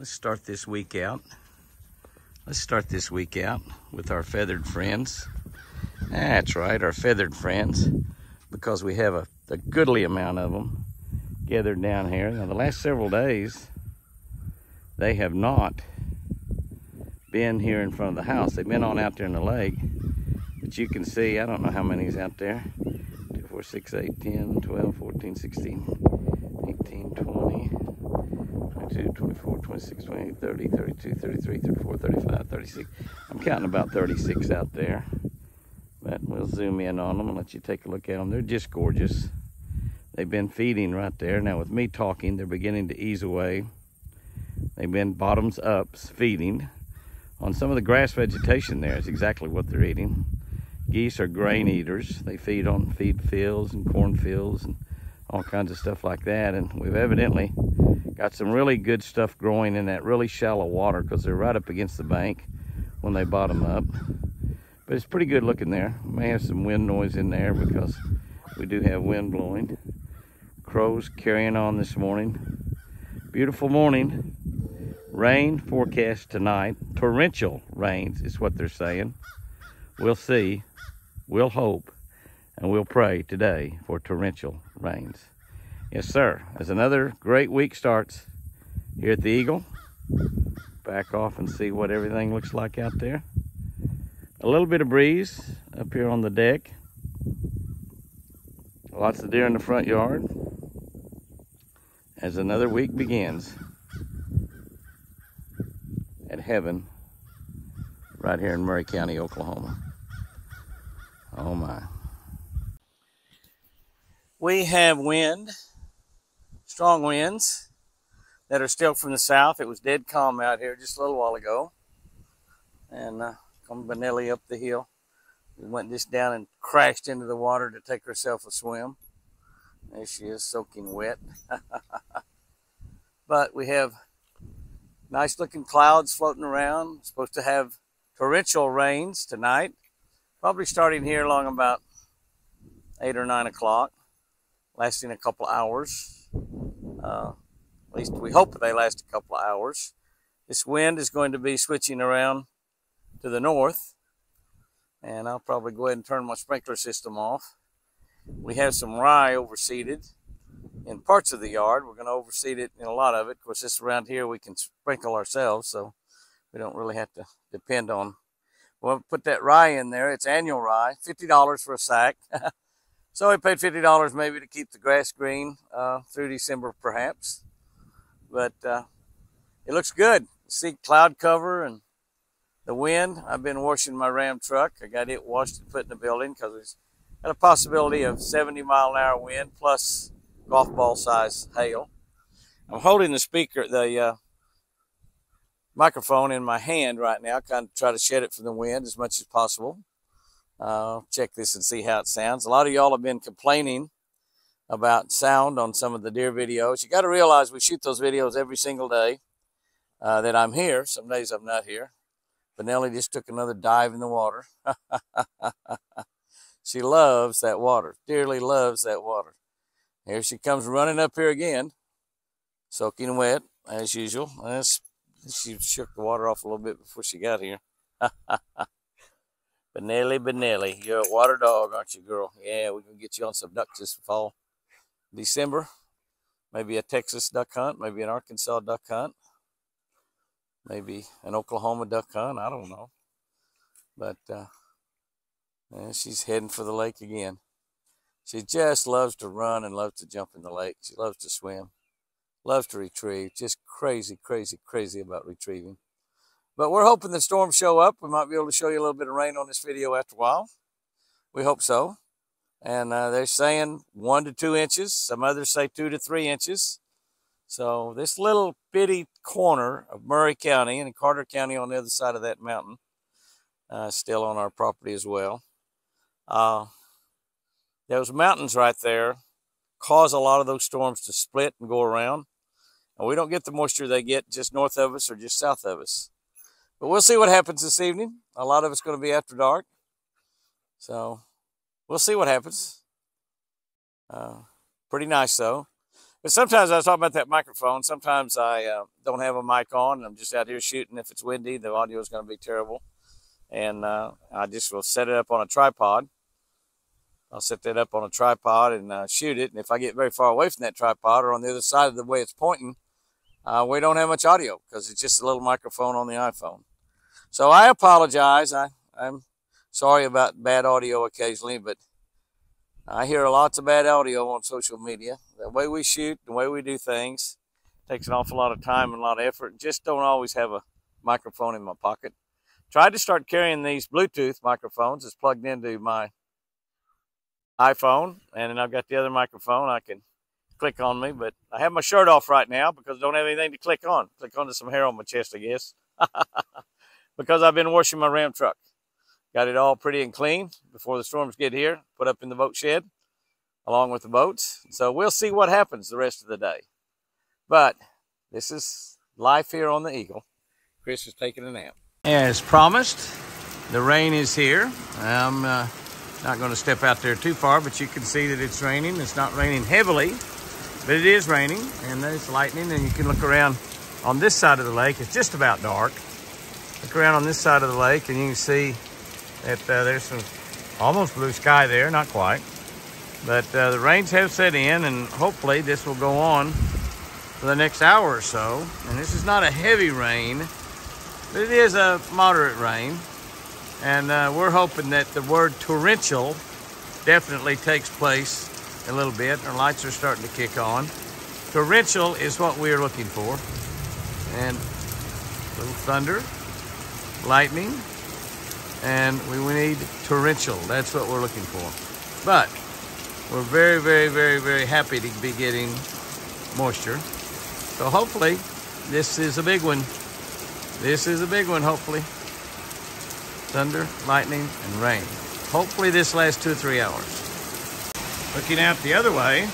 Let's start this week out. Let's start this week out with our feathered friends. That's right, our feathered friends, because we have a goodly amount of them gathered down here. Now, the last several days, they have not been here in front of the house. They've been on out there in the lake. But you can see, I don't know how many's out there. 2, 4, 6, 8, 10, 12, 14, 16, 18, 20, 22, 24, 26, 28, 30, 32, 33, 34, 35, 36. I'm counting about 36 out there. But we'll zoom in on them and let you take a look at them. They're just gorgeous. They've been feeding right there. Now with me talking, they're beginning to ease away. They've been bottoms up feeding on some of the grass vegetation there. Is exactly what they're eating. Geese are grain eaters. They feed on feed fields and corn fields and all kinds of stuff like that. And we've evidently got some really good stuff growing in that really shallow water because they're right up against the bank when they bottom up. But it's pretty good looking there. We may have some wind noise in there because we do have wind blowing. Crows carrying on this morning. Beautiful morning. Rain forecast tonight. Torrential rains is what they're saying. We'll see. We'll hope. And we'll pray today for torrential rains. Yes, sir. As another great week starts here at the Eagle. Back off and see what everything looks like out there. A little bit of breeze up here on the deck. Lots of deer in the front yard. As another week begins at heaven right here in Murray County, Oklahoma. Oh my. We have wind, strong winds that are still from the south. It was dead calm out here just a little while ago. And come Benelli up the hill. We went just down and crashed into the water to take herself a swim. There she is, soaking wet. But we have nice looking clouds floating around. Supposed to have torrential rains tonight. Probably starting here along about 8 or 9 o'clock. Lasting a couple hours. At least we hope they last a couple of hours. This wind is going to be switching around to the north, and I'll probably go ahead and turn my sprinkler system off. We have some rye overseeded in parts of the yard. We're going to overseed it in a lot of it. Of course, this around here we can sprinkle ourselves, so we don't really have to depend on. We'll put that rye in there. It's annual rye, $50 for a sack. So we paid $50 maybe to keep the grass green through December perhaps. But it looks good. See cloud cover and the wind. I've been washing my Ram truck. I got it washed and put in the building because there's got a possibility of 70-mile-an-hour wind plus golf ball size hail. I'm holding the microphone in my hand right now, kind of try to shed it from the wind as much as possible. Check this and see how it sounds. A lot of y'all have been complaining about sound on some of the deer videos. You got to realize we shoot those videos every single day that I'm here. Some days I'm not here. Benelli just took another dive in the water. She loves that water, dearly loves that water. Here she comes running up here again, soaking wet as usual. She shook the water off a little bit before she got here. Benelli, you're a water dog, aren't you, girl? Yeah, we can get you on some ducks this fall. December, maybe a Texas duck hunt, maybe an Arkansas duck hunt. Maybe an Oklahoma duck hunt, I don't know. But she's heading for the lake again. She just loves to run and loves to jump in the lake. She loves to swim, loves to retrieve. Just crazy, crazy, crazy about retrieving. But we're hoping the storms show up. We might be able to show you a little bit of rain on this video after a while. We hope so. And they're saying 1 to 2 inches. Some others say 2 to 3 inches. So this little bitty corner of Murray County and Carter County on the other side of that mountain, still on our property as well. Those mountains right there cause a lot of those storms to split and go around. And we don't get the moisture they get just north of us or just south of us. But we'll see what happens this evening. A lot of it's going to be after dark. So we'll see what happens. Pretty nice though. But sometimes I was talking about that microphone. Sometimes I don't have a mic on. I'm just out here shooting. If it's windy, the audio is going to be terrible. And I just will set it up on a tripod. I'll set that up on a tripod and shoot it. And if I get very far away from that tripod or on the other side of the way it's pointing, we don't have much audio because it's just a little microphone on the iPhone. So I apologize. I'm sorry about bad audio occasionally, but I hear lots of bad audio on social media. The way we shoot, the way we do things, takes an awful lot of time and a lot of effort. Just don't always have a microphone in my pocket. Tried to start carrying these Bluetooth microphones. It's plugged into my iPhone, and then I've got the other microphone I can click on me, but I have my shirt off right now because I don't have anything to click on. Click onto some hair on my chest, I guess, because I've been washing my Ram truck. Got it all pretty and clean before the storms get here, put up in the boat shed along with the boats. So we'll see what happens the rest of the day. But this is life here on the Eagle. Chris is taking a nap. As promised, the rain is here. I'm not going to step out there too far, but you can see that it's raining. It's not raining heavily, but it is raining, and there's lightning, and you can look around on this side of the lake. It's just about dark. Look around on this side of the lake, and you can see that there's some almost blue sky there, not quite. But the rains have set in, and hopefully this will go on for the next hour or so. And this is not a heavy rain, but it is a moderate rain. And we're hoping that the word torrential definitely takes place a little bit. Our lights are starting to kick on. Torrential is what we're looking for. And a little thunder, lightning, and we need torrential. That's what we're looking for. But we're very, very, very, very happy to be getting moisture. So hopefully this is a big one. This is a big one, hopefully. Thunder, lightning, and rain. Hopefully this lasts 2 or 3 hours. Looking out the other way,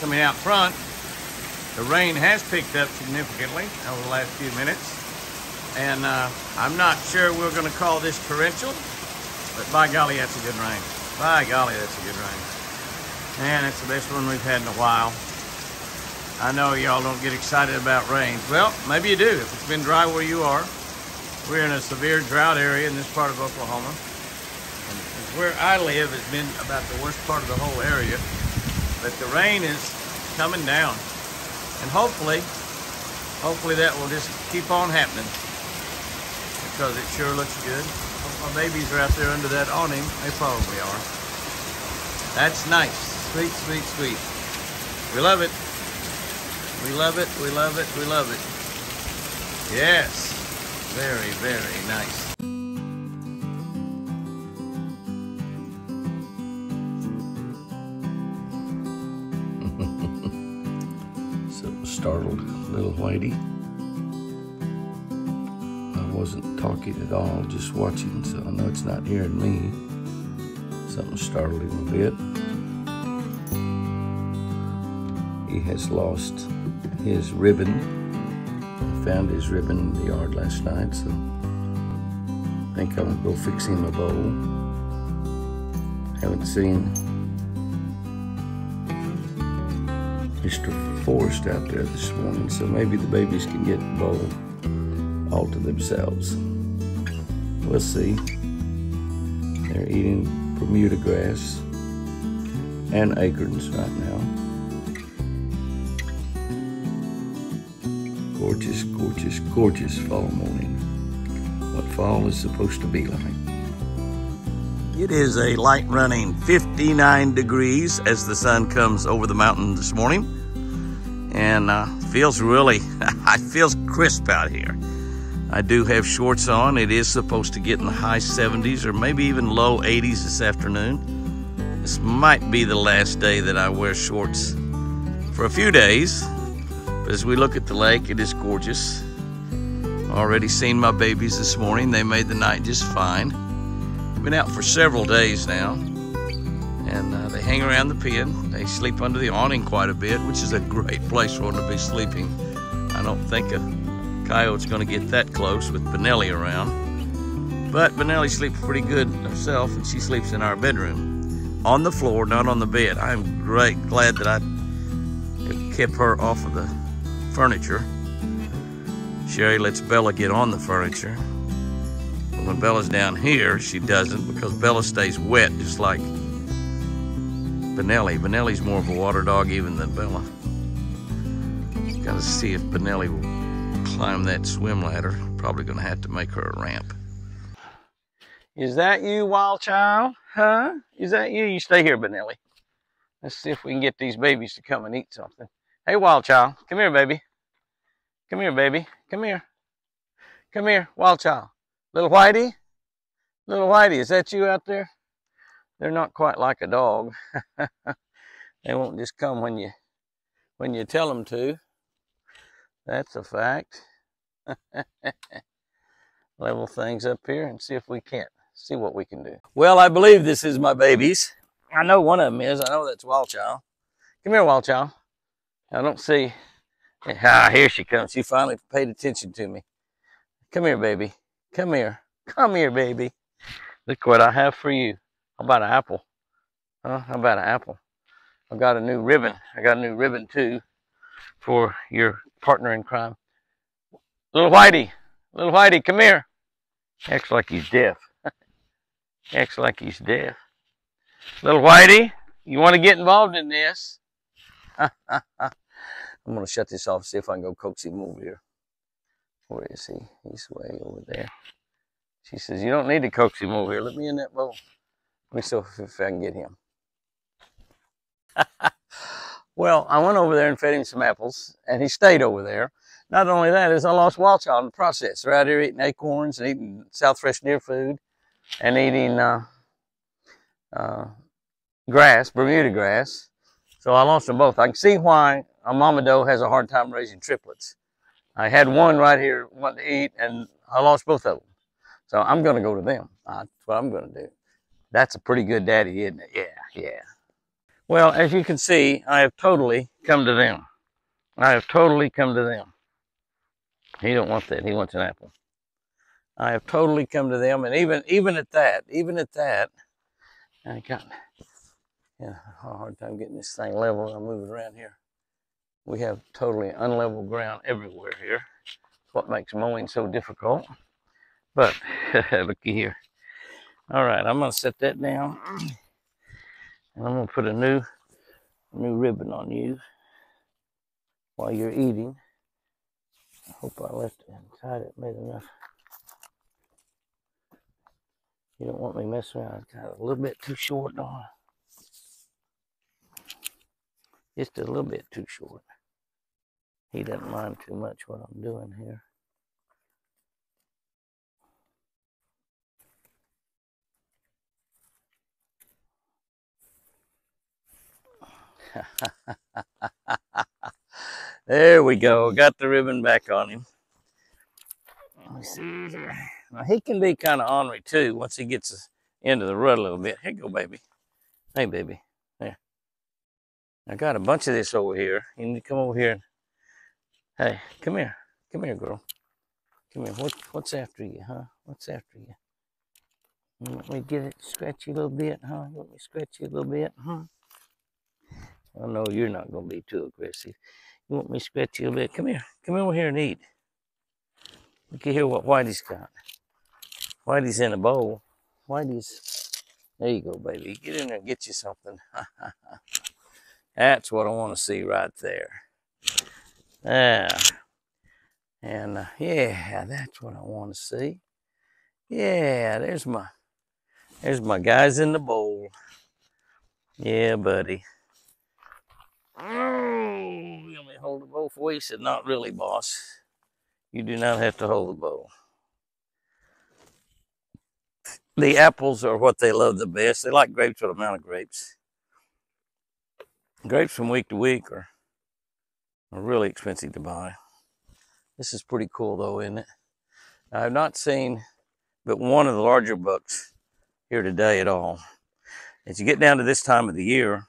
coming out front, the rain has picked up significantly over the last few minutes. And I'm not sure we're going to call this torrential, but by golly, that's a good rain. By golly, that's a good rain. Man, it's the best one we've had in a while. I know y'all don't get excited about rain. Well, maybe you do if it's been dry where you are. We're in a severe drought area in this part of Oklahoma. And where I live has been about the worst part of the whole area. But the rain is coming down. And hopefully that will just keep on happening. Because it sure looks good. Hope my babies are out there under that awning. They probably are. That's nice. Sweet, sweet, sweet. We love it. We love it, we love it, we love it. Yes. Very, very nice. So startled little Whitey. I wasn't talking at all, just watching, so I know it's not hearing me. Something startled him a bit. He has lost his ribbon. Found his ribbon in the yard last night, so I think I'm gonna go fix him a bowl. Haven't seen Mr. Forrest out there this morning, so maybe the babies can get the bowl all to themselves. We'll see. They're eating Bermuda grass and acorns right now. Gorgeous, gorgeous, gorgeous fall morning. What fall is supposed to be like. It is a light running 59 degrees as the sun comes over the mountain this morning. And feels really, it feels crisp out here. I do have shorts on. It is supposed to get in the high 70s or maybe even low 80s this afternoon. This might be the last day that I wear shorts for a few days. As we look at the lake, it is gorgeous. Already seen my babies this morning. They made the night just fine. Been out for several days now. And they hang around the pen. They sleep under the awning quite a bit, which is a great place for them to be sleeping. I don't think a coyote's gonna get that close with Benelli around. But Benelli sleeps pretty good herself, and she sleeps in our bedroom. On the floor, not on the bed. I'm glad that I It kept her off of the furniture. Sherry lets Bella get on the furniture. But when Bella's down here, she doesn't, because Bella stays wet, just like Finall. Finall's more of a water dog even than Bella. Gotta see if Finall will climb that swim ladder. Probably gonna have to make her a ramp. Is that you, wild child? Huh? Is that you? You stay here, Finall. Let's see if we can get these babies to come and eat something. Hey, wild child. Come here, baby. Come here, baby. Come here. Come here, wild child. Little Whitey? Little Whitey, is that you out there? They're not quite like a dog. They won't just come when you tell them to. That's a fact. Level things up here and see if we can't. See what we can do. Well, I believe this is my babies. I know one of them is. I know that's Wild Child. Come here, Wild Child. I don't see. Ah, here she comes. She finally paid attention to me. Come here, baby. Come here. Come here, baby. Look what I have for you. How about an apple? Huh? How about an apple? I got a new ribbon. I got a new ribbon, too, for your partner in crime. Little Whitey. Little Whitey, come here. Acts like he's deaf. Acts like he's deaf. Little Whitey, you want to get involved in this? I'm going to shut this off, see if I can go coax him over here. Where is he? He's way over there. She says, you don't need to coax him over here. Let me in that bowl. Let me see if I can get him. Well, I went over there and fed him some apples, and he stayed over there. Not only that, I lost Wild Child in the process. They're out here eating acorns and eating South Fresh Deer food and eating grass, Bermuda grass. So I lost them both. I can see why a mama doe has a hard time raising triplets. I had one right here wanting to eat, and I lost both of them. So I'm going to go to them. That's what I'm going to do. That's a pretty good daddy, isn't it? Yeah, yeah. Well, as you can see, I have totally come to them. I have totally come to them. He don't want that. He wants an apple. I have totally come to them, and even at that, I got a hard time getting this thing level. I'm moving around here. We have totally unlevel ground everywhere here. That's what makes mowing so difficult. But looky here. All right, I'm gonna set that down, and I'm gonna put a new ribbon on you while you're eating. I hope I left it inside it made enough. You don't want me messing around. It's got a little bit too short on. Just a little bit too short. He doesn't mind too much what I'm doing here. There we go. Got the ribbon back on him. Let me see here. Now, he can be kind of ornery too once he gets into the rut a little bit. Here you go, baby. Hey, baby. There. I got a bunch of this over here. You need to come over here. And, hey, come here. Come here, girl. Come here. What's after you, huh? What's after you? You want me to get it, scratch you a little bit, huh? You want me to scratch you a little bit, huh? I know you're not going to be too aggressive. You want me to scratch you a little bit? Come here. Come over here and eat. Look at here what Whitey's got. Whitey's in a bowl. Whitey's... There you go, baby. Get in there and get you something. That's what I want to see right there. Yeah. And, yeah, that's what I want to see. Yeah, there's my guys in the bowl. Yeah, buddy. Oh, you want me to hold the bowl for you? He said, not really, boss. You do not have to hold the bowl. The apples are what they love the best. They like grapes with a amount of grapes. Grapes from week to week are really expensive to buy. This is pretty cool though, isn't it? I have not seen but one of the larger bucks here today at all. As you get down to this time of the year,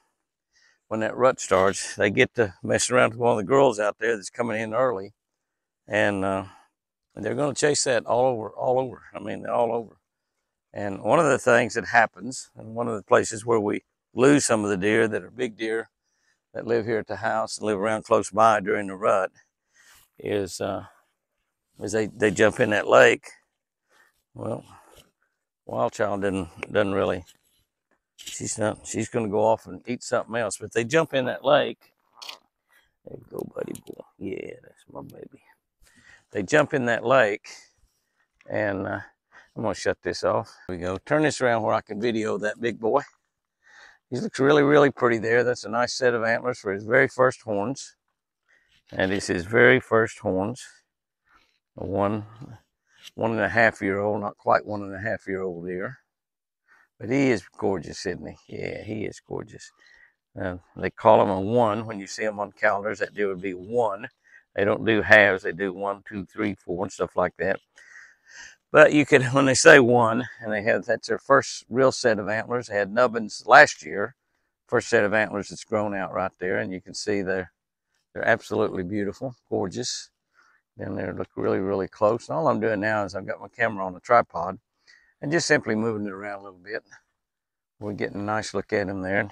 when that rut starts, they get to mess around with one of the girls out there that's coming in early. And they're going to chase that all over. I mean, all over. And one of the things that happens, and one of the places where we lose some of the deer that are big deer that live here at the house and live around close by during the rut is they jump in that lake. Well, wild child doesn't really. She's going to go off and eat something else. But they jump in that lake. There you go, buddy boy. Yeah, that's my baby. They jump in that lake, and I'm going to shut this off. Here we go. Turn this around where I can video that big boy. He looks really, really pretty there. That's a nice set of antlers for his very first horns. And it's his very first horns. A 1.5-year-old, not quite 1.5-year-old deer. But he is gorgeous, isn't he? Yeah, he is gorgeous. They call him a 1 when you see him on calendars. That deer would be 1. They don't do halves. They do 1, 2, 3, 4, and stuff like that. But you could, when they say 1, and that's their first real set of antlers. They had nubbins last year. First set of antlers that's grown out right there, and you can see they're absolutely beautiful, gorgeous. Then they look really, really close. And all I'm doing now is I've got my camera on a tripod and just simply moving it around a little bit. We're getting a nice look at him there.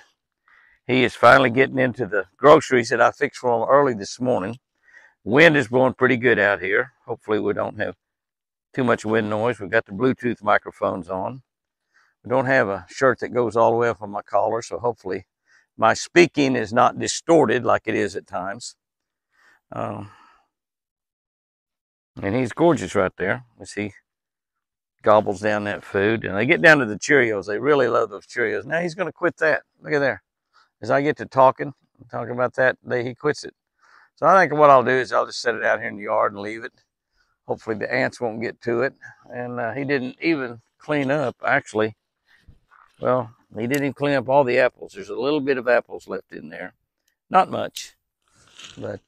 He is finally getting into the groceries that I fixed for him early this morning. Wind is blowing pretty good out here. Hopefully we don't have too much wind noise. We've got the Bluetooth microphones on. We don't have a shirt that goes all the way up on my collar, so hopefully my speaking is not distorted like it is at times. And he's gorgeous right there as he gobbles down that food. And they get down to the Cheerios. They really love those Cheerios. Now he's going to quit that. Look at there. As I get to talking about that, he quits it. So I think what I'll do is I'll just set it out here in the yard and leave it. Hopefully the ants won't get to it. And he didn't even clean up, actually. Well, he didn't even clean up all the apples. There's a little bit of apples left in there. Not much, but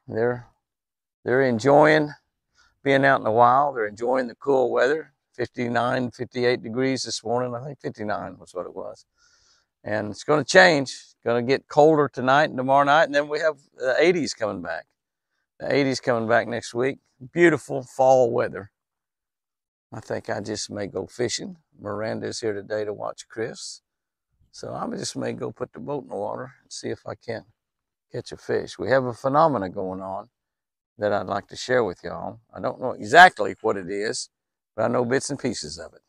they're enjoying being out in the wild. They're enjoying the cool weather. 59, 58 degrees this morning. I think 59 was what it was. And it's going to change. It's going to get colder tonight and tomorrow night. And then we have the 80s coming back. The 80s coming back next week. Beautiful fall weather. I think I just may go fishing. Miranda's here today to watch Chris. So I just may go put the boat in the water and see if I can catch a fish. We have a phenomena going on that I'd like to share with y'all. I don't know exactly what it is, but I know bits and pieces of it.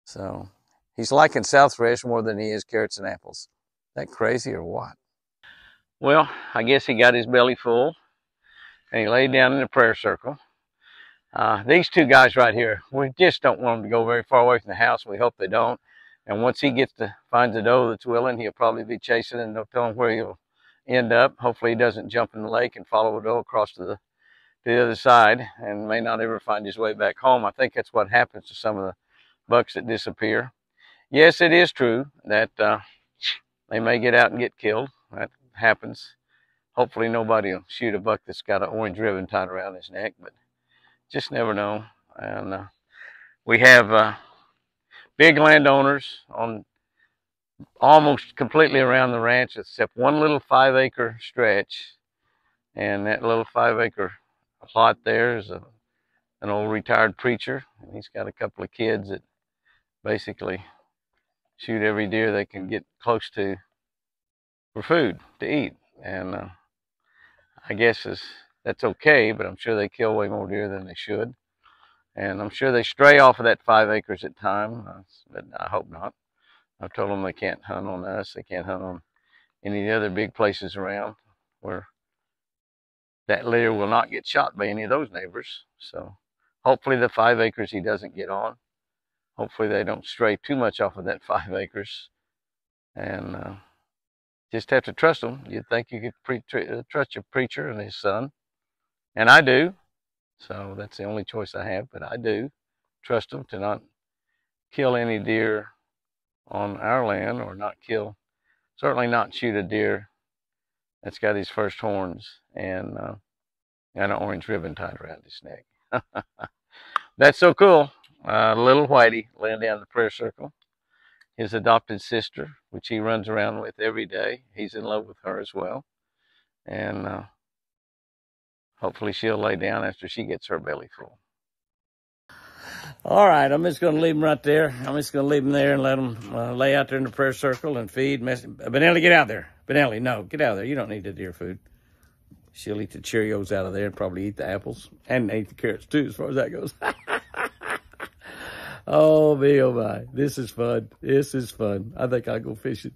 So he's liking South Fresh more than he is carrots and apples. That crazy or what? Well, I guess he got his belly full and he laid down in a prayer circle. These two guys right here, we just don't want them to go very far away from the house. We hope they don't. And once he finds a doe that's willing, he'll probably be chasing and they'll tell him where he'll end up. Hopefully he doesn't jump in the lake and follow a doe across to the other side and may not ever find his way back home. I think that's what happens to some of the bucks that disappear. Yes, it is true that they may get out and get killed. That happens. Hopefully nobody will shoot a buck that's got an orange ribbon tied around his neck, but just never know. And we have big landowners on almost completely around the ranch, except one little 5-acre stretch. And that little 5-acre plot there is an old retired preacher. And he's got a couple of kids that basically shoot every deer they can get close to for food to eat. And I guess that's okay, but I'm sure they kill way more deer than they should. And I'm sure they stray off of that 5 acres at times, but I hope not. I've told them they can't hunt on us. They can't hunt on any of the other big places around where that deer will not get shot by any of those neighbors. So hopefully the 5 acres he doesn't get on. Hopefully they don't stray too much off of that 5 acres. And just have to trust them. You'd think you could trust your preacher and his son. And I do. So that's the only choice I have. But I do trust them to not kill any deer on our land, or certainly not shoot a deer that's got his first horns and got an orange ribbon tied around his neck. That's so cool. Little Whitey laying down in the prayer circle. His adopted sister, which he runs around with every day. He's in love with her as well. And hopefully she'll lay down after she gets her belly full. All right, I'm just going to leave them right there. I'm just going to leave them there and let them lay out there in the prayer circle and feed. Benelli, get out there. Benelli, no, get out of there. You don't need the deer food. She'll eat the Cheerios out of there and probably eat the apples and eat the carrots too, as far as that goes. Oh, me, oh, my. This is fun. This is fun. I think I'll go fishing.